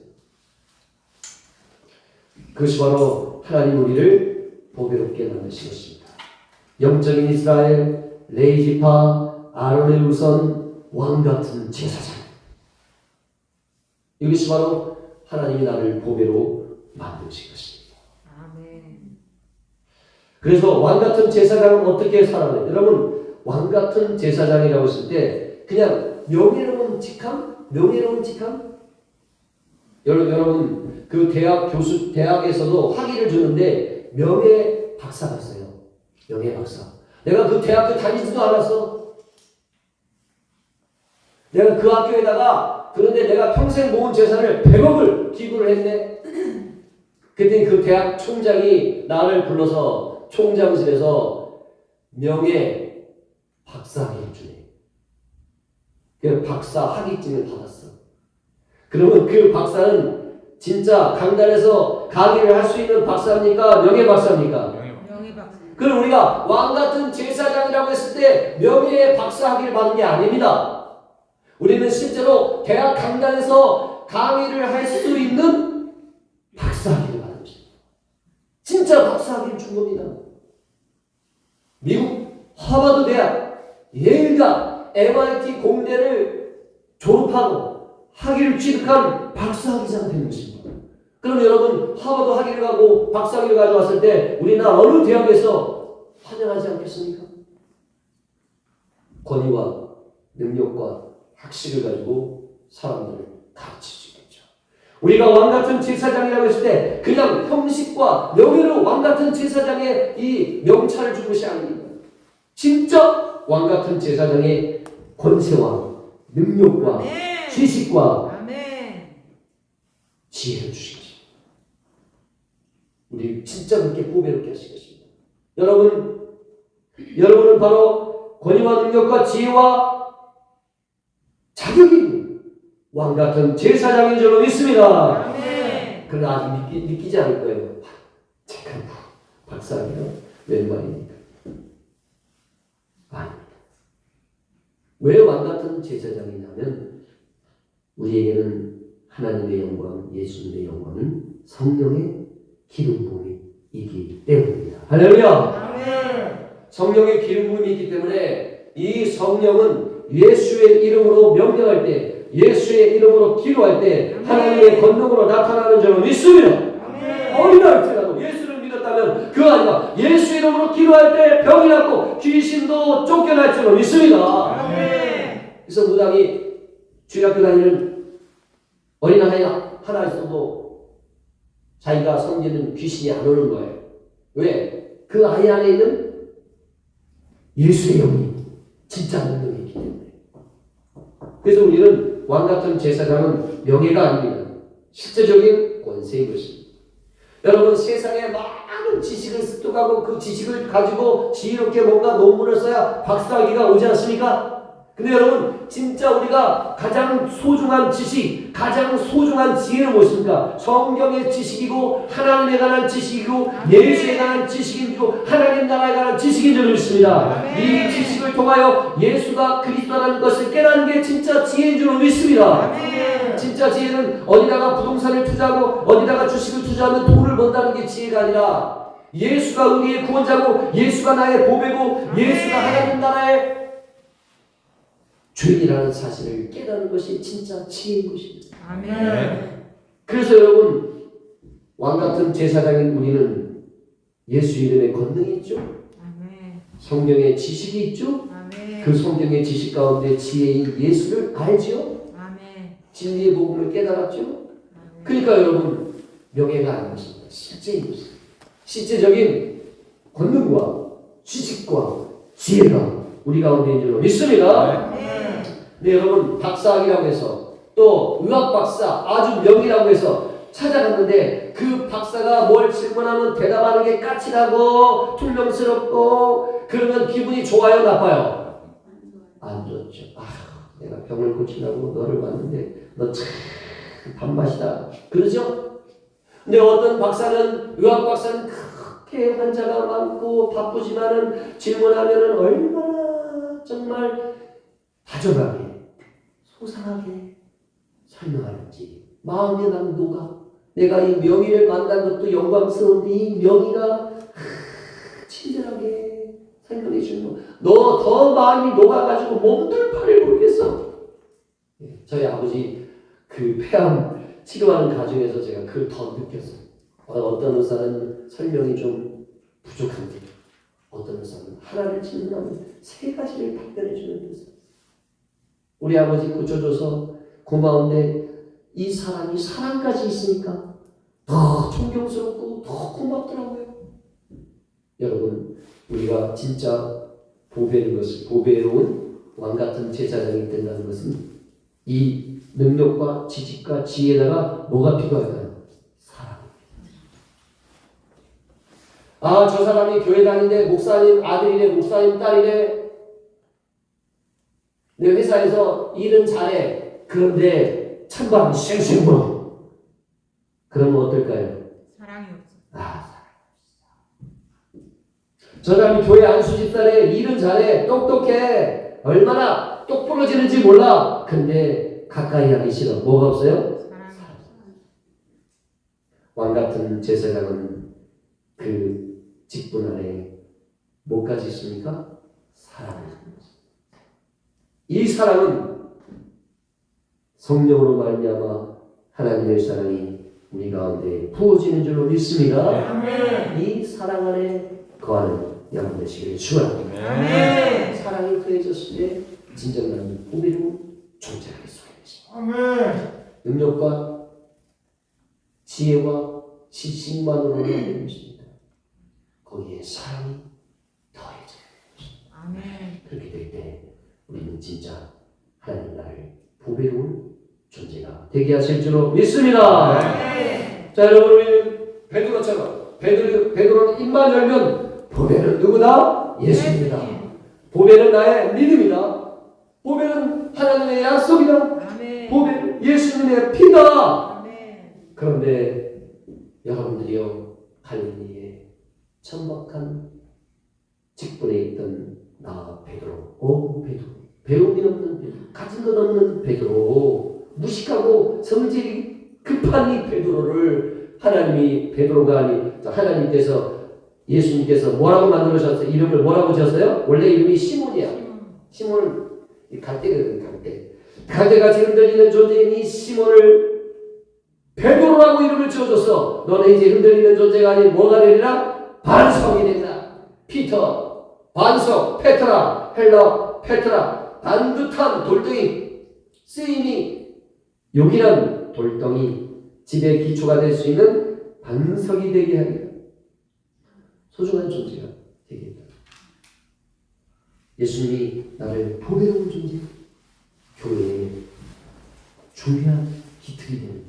그것이 바로 하나님 우리를 보배롭게 만드신 것입니다. 영적인 이스라엘, 레위지파, 아론의 후손, 왕같은 제사장. 이것이 바로 하나님이 나를 보배로 만드신 것입니다. 아멘. 그래서 왕같은 제사장은 어떻게 살아가요? 여러분, 왕같은 제사장이라고 했을 때 그냥 명예로운 직함? 명예로운 직함? 여러분 그 대학에서도 학위를 주는데 명예 박사가 있어요. 명예 박사. 내가 그 대학교 다니지도 않았어. 내가 그 학교에다가 그런데 내가 평생 모은 재산을 100억을 기부를 했네. 그랬더니 그 대학 총장이 나를 불러서 총장실에서 명예 박사 학위를 주네. 그 박사 학위증을 받았어. 그러면 그 박사는 진짜 강단에서 강의를 할 수 있는 박사입니까? 명예 박사입니까? 명예 박사. 그럼 우리가 왕같은 제사장이라고 했을 때 명예의 박사 학위를 받은 게 아닙니다. 우리는 실제로 대학 강단에서 강의를 할 수 있는 박사 학위를 받은 것입니다. 진짜 박사 학위를 준 겁니다. 미국 하버드 대학, 예일대, MIT 공대를 졸업하고 학위를 취득한 박사 학위자가 된 것입니다. 그럼 여러분 하버드 학위를 가고 박사 학위를 가져왔을 때 우리나라 어느 대학에서 환영하지 않겠습니까? 권위와 능력과 학식을 가지고 사람들을 가르칠 수 있겠죠. 우리가 왕같은 제사장이라고 했을 때 그냥 형식과 명예로 왕같은 제사장의 이 명찰을 준 것이 아닙니다. 진짜 왕같은 제사장의 권세와 능력과 아멘. 지식과 아멘. 지혜를 주신 것입니다. 우리 진짜 그렇게 보배롭게 하신 것입니다. 여러분은 바로 권위와 능력과 지혜와 자격이 있는 왕같은 제사장인 줄 믿습니다. 아멘. 그러나 아직 믿기지 않을 거예요. 잠깐 박사학위가 웬 말입니까? 아닙니다. 왜 왕같은 제사장이냐면 우리에게는 하나님의 영광, 예수님의 영광은 성령의 기름 부음이 있기 때문입니다. 할렐루야! 아멘. 성령의 기름 부음이 있기 때문에 이 성령은 예수의 이름으로 명령할 때, 예수의 이름으로 기도할 때 하나님의 권능으로 나타나는 줄로 믿습니다. 어린아 할지라도 예수를 믿었다면 그 아이가 예수 이름으로 기도할 때 병이 낫고 귀신도 쫓겨날 줄로 믿습니다. 그래서 무당이 주일학교 다니는 어린아이 하나 있어도 자기가 섬기는 귀신이 안 오는 거예요. 왜? 그 아이 안에 있는 예수의 영이 진짜 능력이 있기 때문에. 그래서 우리는 왕같은 제사장은 명예가 아닙니다. 실제적인 권세인 것입니다. 여러분 세상에 많은 지식을 습득하고 그 지식을 가지고 지혜롭게 뭔가 논문을 써야 박사학위가 오지 않습니까? 근데 여러분 진짜 우리가 가장 소중한 지식, 가장 소중한 지혜는 무엇입니까? 성경의 지식이고 하나님에 관한 지식이고 예수에 관한 지식이고 하나님 나라에 관한 지식인 줄 믿습니다. 이 지식을 통하여 예수가 그리스도라는 것을 깨닫는 게 진짜 지혜인 줄 믿습니다. 진짜 지혜는 어디다가 부동산을 투자하고 어디다가 주식을 투자하면 돈을 번다는 게 지혜가 아니라 예수가 우리의 구원자고 예수가 나의 보배고 예수가 하나님 나라의 주인이라는 사실을 깨닫는 것이 진짜 지혜인 것입니다. 아멘. 그래서 여러분 왕같은 제사장인 우리는 예수 이름의 권능이 있죠. 아멘. 성경의 지식이 있죠. 아멘. 그 성경의 지식 가운데 지혜인 예수를 알지요. 아멘. 진리의 복음을 깨달았죠. 그러니까 여러분 명예가 아닌 것입니다. 실제인 것입니다. 실제적인 권능과 지식과 지혜가 우리 가운데 있는 줄로 믿습니다. 아멘. 네, 여러분 박사학이라고 해서 또 의학 박사 아주 명의라고 해서 찾아갔는데 그 박사가 뭘 질문하면 대답하는 게 까칠하고 퉁명스럽고 그러면 기분이 좋아요, 나빠요? 안 좋죠. 내가 병을 고치려고 너를 왔는데 너 참 밥맛이다. 그러죠? 근데 어떤 박사는 의학 박사는 그렇게 환자가 많고 바쁘지만은 질문하면은 얼마나 정말 다정하게 소상하게 설명하는지 마음에 난 녹아. 내가 이 명의를 만난 것도 영광스러운데 이 명의가 친절하게 설명해 주는 거. 너 더 마음이 녹아가지고 몸둘 바를 모르겠어. 저희 아버지 그 폐암 치료하는 과정에서 제가 그걸 더 느꼈어요. 어떤 의사는 설명이 좀 부족한데 어떤 의사는 하나를 질문하면 세 가지를 답변해 주는 의사. 우리 아버지 고쳐줘서 고마운데 이 사람이 사랑까지 있으니까 더 존경스럽고 더 고맙더라고요. 여러분, 우리가 진짜 보배로운 왕같은 제사장이 된다는 것은 이 능력과 지식과 지혜에다가 뭐가 필요할까요? 사랑. 저 사람이 교회 다니네, 목사님 아들이네, 목사님 딸이네, 내 회사에서 일은 잘해. 그런데 찬바람이 쌩쌩 불어. 그러면 어떨까요? 사랑이 없어. 저 사람이 교회 안수집사래, 일은 잘해, 똑똑해, 얼마나 똑부러지는지 몰라. 근데 가까이 하기 싫어. 뭐가 없어요? 사랑이 왕같은 제사장은 그 직분 안에 뭐까지 있습니까? 사랑을. 이 사랑은 성령으로 말미암아 하나님의 사랑이 우리 가운데 부어지는 줄로 믿습니다. 아멘. 이 사랑 안에 거하는 여러분 되시기를 축원합니다. 아멘. 사랑이 더해졌을 때 진정한 보배로운 존재가 있습니다. 아멘. 능력과 지혜와 지식만으로는 안 되는 것입니다. 거기에 사랑이 더해져야 됩니다. 아멘. 그렇게 될 때 우리는 진짜 하나님 나라를 보배로운 존재가 되게 하실 줄로 믿습니다. 아멘. 자, 여러분, 우리 베드로처럼 베드로는 입만 열면 보배는 누구다? 예수입니다. 보배는 나의 믿음이다. 보배는 하나님의 약속이다. 아멘. 보배는 예수님의 피다. 아멘. 그런데 여러분들이요, 갈릴리에 천박한 직분에 있던 나 베드로, 배움이 없는 베드로, 가진 것 없는 베드로, 무식하고 성질이 급한 이 베드로를 하나님이 베드로가 아닌 하나님께서 예수님께서 뭐라고 만들으셨어요? 이름을 뭐라고 지었어요? 원래 이름이 시몬이야. 시몬은 갈대거든, 갈대. 갈대같이 흔들리는 존재인 이 시몬을 베드로라고 이름을 지어줬어. 너는 이제 흔들리는 존재가 아닌 뭐가 되리라? 반석이 되리라. 피터, 반석, 페트라, 헬라, 페트라, 반듯한 돌덩이, 쓰임이 용이란 돌덩이, 집의 기초가 될 수 있는 반석이 되게 하리라. 소중한 존재가 되게 했다. 예수님이 나를 보배로운 존재, 교회에 중요한 기틀이 되는,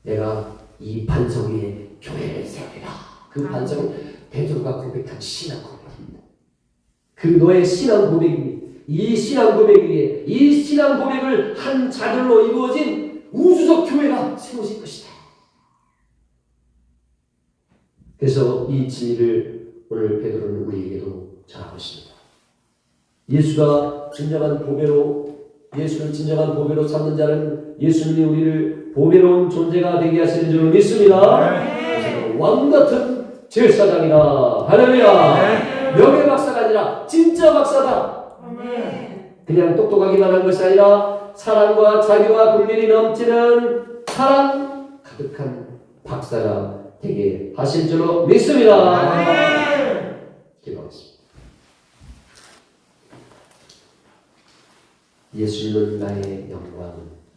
내가 이 반석 위에 교회를 세우리라. 그 반석은 베드로가 고백한 신앙 고백입니다. 그 너의 신앙 고백입니다. 이 신앙 고백 위에 이 신앙 고백을 한 자들로 이루어진 우주적 교회가 세워질 것이다. 그래서 이 진리를 오늘 베드로는 우리에게도 전하고 있습니다. 예수가 진정한 보배로, 예수를 진정한 보배로 삼는 자는 예수님이 우리를 보배로운 존재가 되게 하시는 줄 믿습니다. 그래서 왕같은 제사장이다. 할렐루야. 명예 박사가 아니라 진짜 박사다. 아멘. 그냥 똑똑하기만 한 것이 아니라 사랑과 자비와 긍휼이 넘치는 사랑 가득한 박사가 되게 하실 줄로 믿습니다. 아멘. 기도하겠습니다. 예수님은 나의 영광,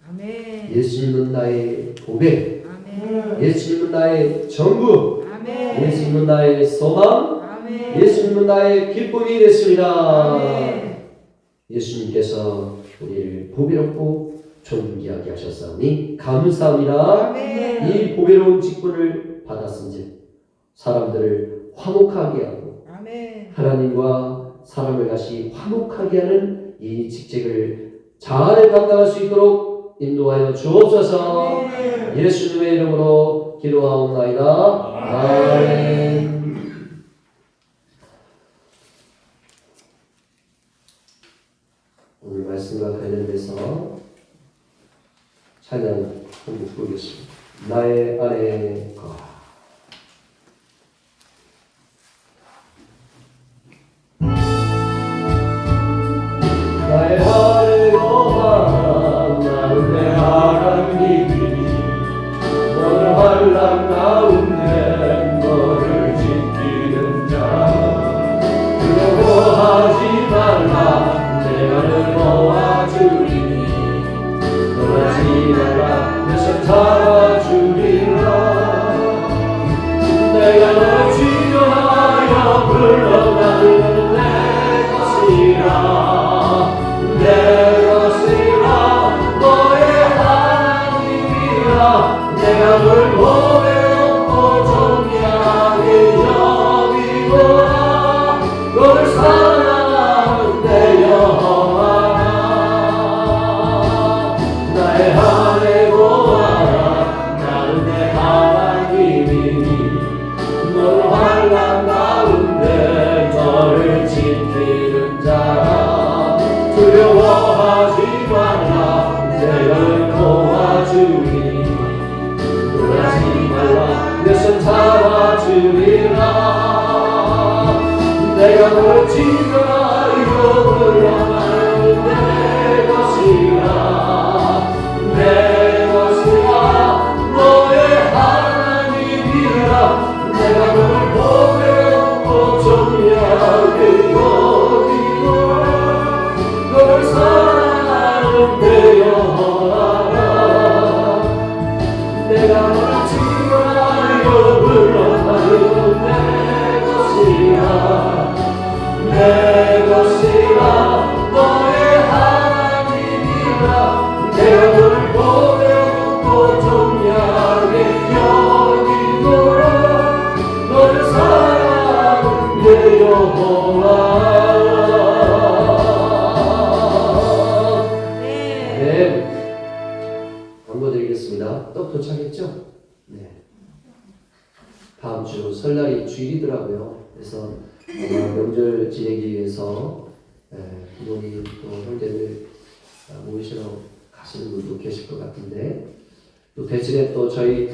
아멘. 예수님은 나의 보배, 아멘. 예수님은 나의 전부, 아멘. 예수님은 나의 소망, 아멘. 아멘. 예수님은 나의 기쁨이 됐습니다. 아멘. 예수님께서 우리를 보배롭고 존귀하게 하셨사오니 감사합니다. 아멘. 이 보배로운 직분을 받았은즉 사람들을 화목하게 하고 아멘. 하나님과 사람을 다시 화목하게 하는 이 직책을 잘 감당할 수 있도록 인도하여 주옵소서. 아멘. 예수님의 이름으로 기도하옵나이다. 아멘. 오늘 말씀과 관련돼서 찬양 한곡 부르겠습니다. 나의 안에 거. 나의 안에 거하라 나는 내 하나님이니 너를 환난 가운데 너를 지키는 자 두려워하지 말라 내가 널 도와주리니 떠나지 말라 내 손 잡아주리라 내가 널 지켜하여 불러나는 내 것이라 내 것이라 너의 하나님이라 내가 널 보배롭고 존귀하게 여기노라 너를 사랑하는 내 여호와라 나의 안에 거하라 나는 내 하나님이니 너를 환난 가운데 너를 지키는 자라 두려워하지 말라 내가 도와주리 놀라지 말라 내 손 잡아주리라 내가 널 지켜하여 불러나는 내 것이라 내 것이라 너의 하나님이라 내가 널 보배롭고 존귀하게 여기노라 너를 사랑하는 내 여호와라 내가 널 지켜하여 불러나는 내 것이라 내 것이라 너의 하나님이라 내가 널 보배롭고 존귀하게 여기노라 너를 사랑하는 내 여호와라 광고 드리겠습니다. 떡 도착했죠? 네. 다음 주 설날이 주일이더라고요. 그래서 명절 지내기 위해서 부모님 또 형제들 모이시러 가시는 분도 계실 것 같은데 또 대신에 또 저희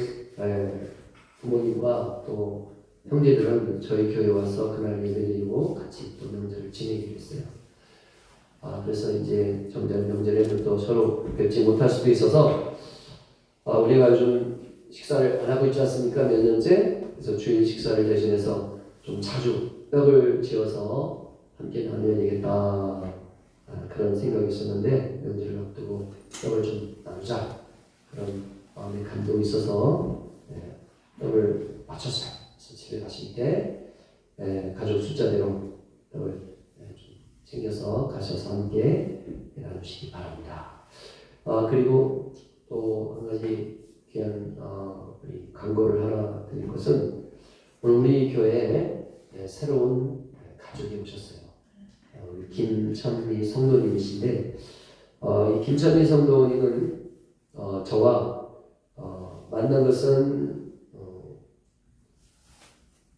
부모님과 또 형제들은 저희 교회 와서 그날 예배를 드리고 같이 또 명절을 지내기로 했어요. 그래서 이제 정작 명절에는 또 서로 뵙지 못할 수도 있어서 우리가 요즘 식사를 안 하고 있지 않습니까? 몇 년째? 그래서 주일 식사를 대신해서 좀 자주 떡을 지어서 함께 나눠야 되겠다 그런 생각이 있었는데 명절을 앞두고 떡을 좀 나누자 그런 마음의 감동이 있어서 떡을 맞췄어요. 그래서 집에 가실 때 가족 숫자대로 떡을 좀 챙겨서 가셔서 함께 나누시기 바랍니다. 그리고 또 한 가지 귀한 우리 광고를 하나 드릴 것은 오늘 우리 교회에 새로운 가족이 오셨어요. 우리 김천미 성도님이신데 이 김천미 성도님은 저와 만난 것은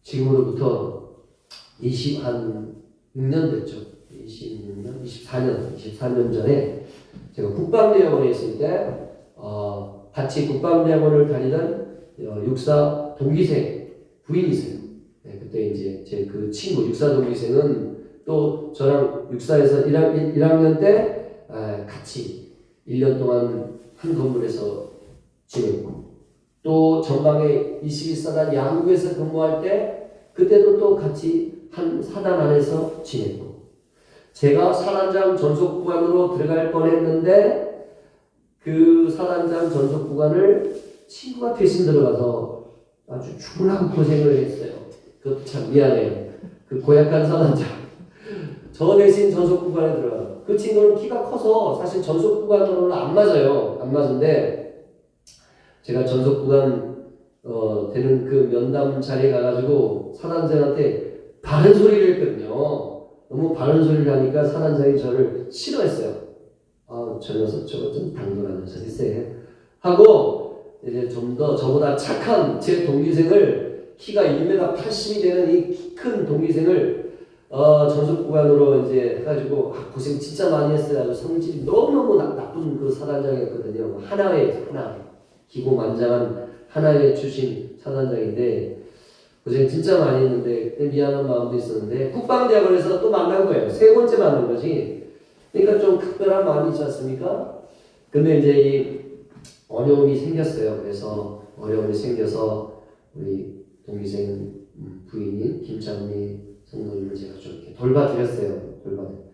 지금으로부터 26년 됐죠. 26년, 24년 전에 제가 국방대학원에 있을 때 같이 국방대학원을 다니던 육사 동기생 부인이세요. 그때 이제 제 그 친구 육사 동기생은 또 저랑 육사에서 1학년 때 같이 1년 동안 한 건물에서 지냈고 또 전방에 21사단 양구에서 근무할 때 그때도 또 같이 한 사단 안에서 지냈고 제가 사단장 전속 구간으로 들어갈 뻔했는데 그 사단장 전속 구간을 친구가 대신 들어가서 아주 죽으라고 고생을 했어요. 그것도 참 미안해요. 그 고약한 사단장. 저 대신 전속 구간에 들어가요. 그 친구는 키가 커서 사실 전속 구간으로는 안 맞아요. 안 맞은데 제가 전속 구간 되는 그 면담 자리에 가가지고 사단장한테 바른 소리를 했거든요. 너무 바른 소리를 하니까 사단장이 저를 싫어했어요. 아, 저 녀석 저거 좀 당돌한 녀석이세 하고 이제 좀 더 저보다 착한 제 동기생을 키가 1m 80이 되는 이 키 큰 동기생을 전속 구간으로 이제 해가지고 고생 진짜 많이 했어요. 아주 성질이 너무너무 나쁜 그 사단장이었거든요. 하나의 기고만장한 하나의 출신 사단장인데 고생 진짜 많이 했는데 미안한 마음도 있었는데 국방대학원에서 또 만난 거예요. 세 번째 만난 거지. 그러니까 좀 특별한 마음이 있지 않습니까? 근데 이제 이 어려움이 생겼어요. 그래서 어려움이 생겨서 우리 동기생 부인인 김창미 성도님을 제가 좀 이렇게 돌봐드렸어요.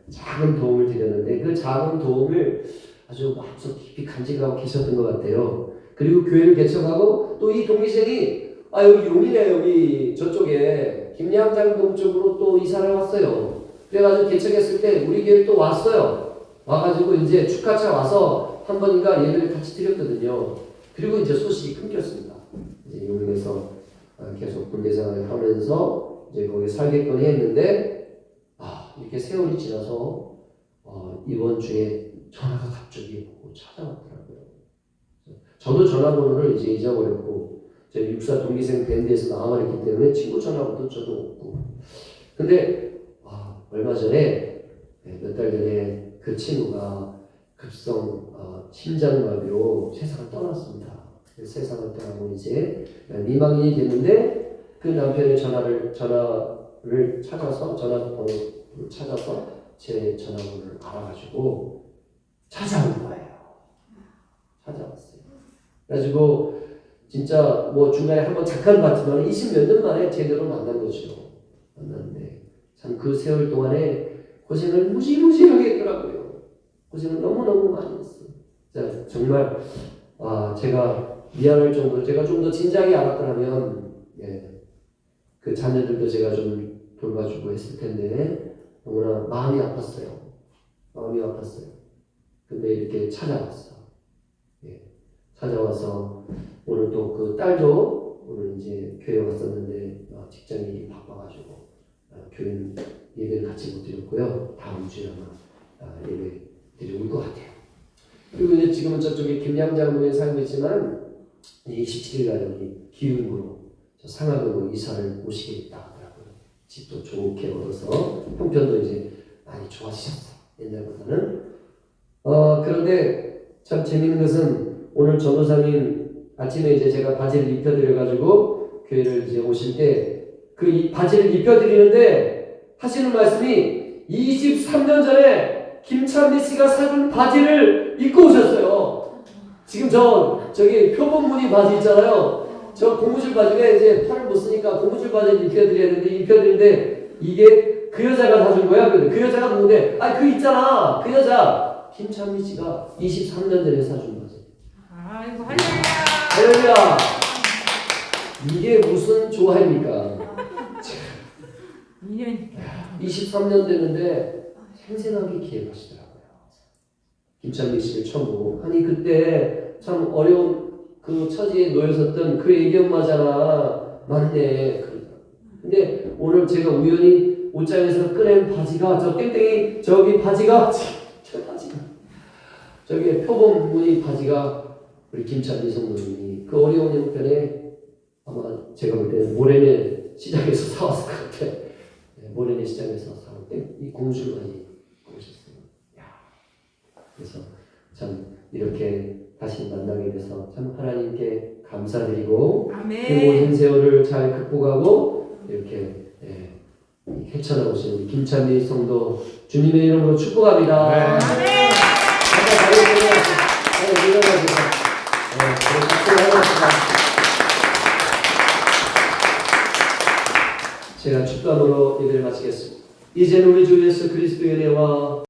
작은 도움을 드렸는데 그 작은 도움을 아주 마음속 깊이 간직하고 계셨던 것 같아요. 그리고 교회를 개척하고 또 이 동기생이 여기 용인에 여기 저쪽에 김양장동 쪽으로 또 이사를 왔어요. 그래가지고 개척했을 때 우리 교회 또 왔어요. 와가지고 이제 축하차 와서 한 번인가 예배를 같이 드렸거든요. 그리고 이제 소식이 끊겼습니다. 이제 용인에서 계속 군대 생활을 하면서 이제 거기 살겠거니 했는데 이렇게 세월이 지나서 이번 주에 전화가 갑자기 오고 찾아왔더라고요. 저도 전화번호를 이제 잊어버렸고 제 육사 동기생 밴드에서 나와버렸기 때문에 친구 전화번호도 저도 없고 근데 얼마 전에 몇 달 전에 그 친구가 급성 심장마비로 세상을 떠났습니다. 세상을 떠나고 이제 미망인이 됐는데 그 남편의 전화를 찾아서 전화번호를 찾아서 제 전화번호를 알아가지고 찾아온 거예요. 찾아왔어요. 그래가지고 진짜 뭐 중간에 한번 잠깐 봤지만 20몇 년 만에 제대로 만난 거죠. 만났는데 참 그 세월 동안에 고생을 무지무지하게 했더라고요. 고생을 너무너무 많이 했어요. 정말 제가 미안할 정도로 제가 좀 더 진작에 알았더라면 그 자녀들도 제가 좀 돌봐주고 했을 텐데 너무나 마음이 아팠어요. 근데 이렇게 찾아왔어. 찾아와서 오늘 또 그 딸도 오늘 이제 교회 왔었는데 직장이 바빠가지고 교회 예배를 같이 못 드렸고요. 다음 주에 아마 예배 드릴 것 같아요. 그리고 이제 지금은 저쪽에 김양장동에 살고 있지만 27일날 여기 기흥으로 상암으로 이사를 오시겠다 하더라고요. 집도 좋게 얻어서 형편도 이제 많이 좋아지셨어요. 옛날보다는. 그런데 참 재밌는 것은 오늘 전도사님 아침에 이제 제가 바지를 입혀드려가지고 교회를 이제 오실 때 그 바지를 입혀드리는데 하시는 말씀이 23년 전에 김찬미 씨가 사준 바지를 입고 오셨어요. 지금 저기 표본무늬 바지 있잖아요. 저 고무줄 바지에 이제 팔을 못 쓰니까 고무줄 바지를 입혀드리는데 이게 그 여자가 사준 거야. 그 여자가 누군데? 그 있잖아. 그 여자 김찬미 씨가 23년 전에 사준 바지. 아이고 할렐루야. 할렐루야. 이게 무슨 조화입니까? 23년 됐는데 생생하게 기억하시더라고요. 김찬미 씨를 처음 보고 그때 참 어려운 그 처지에 놓여섰던 그 애기 엄마잖아. 맞네. 근데 오늘 제가 우연히 옷장에서 꺼낸 바지가 저 땡땡이 저기 바지가 저기 표범 무늬 바지가 우리 김찬미 성도님이 그 어려운 형편에 아마 제가 볼 때는 모래내 시장에서 사왔을 것 같아. 모래내 시장에서 사올 때 이 고무줄 바지 입으셨어요. 그래서 참 이렇게 다시 만나게 돼서 참 하나님께 감사드리고 그 모든 세월을 잘 극복하고 이렇게 헤쳐나오신 우리 김찬미 성도 주님의 이름으로 축복합니다. 제가 축감으로 예배를 마치겠습니다. 이제는 우리 주 예수 그리스도의 은혜와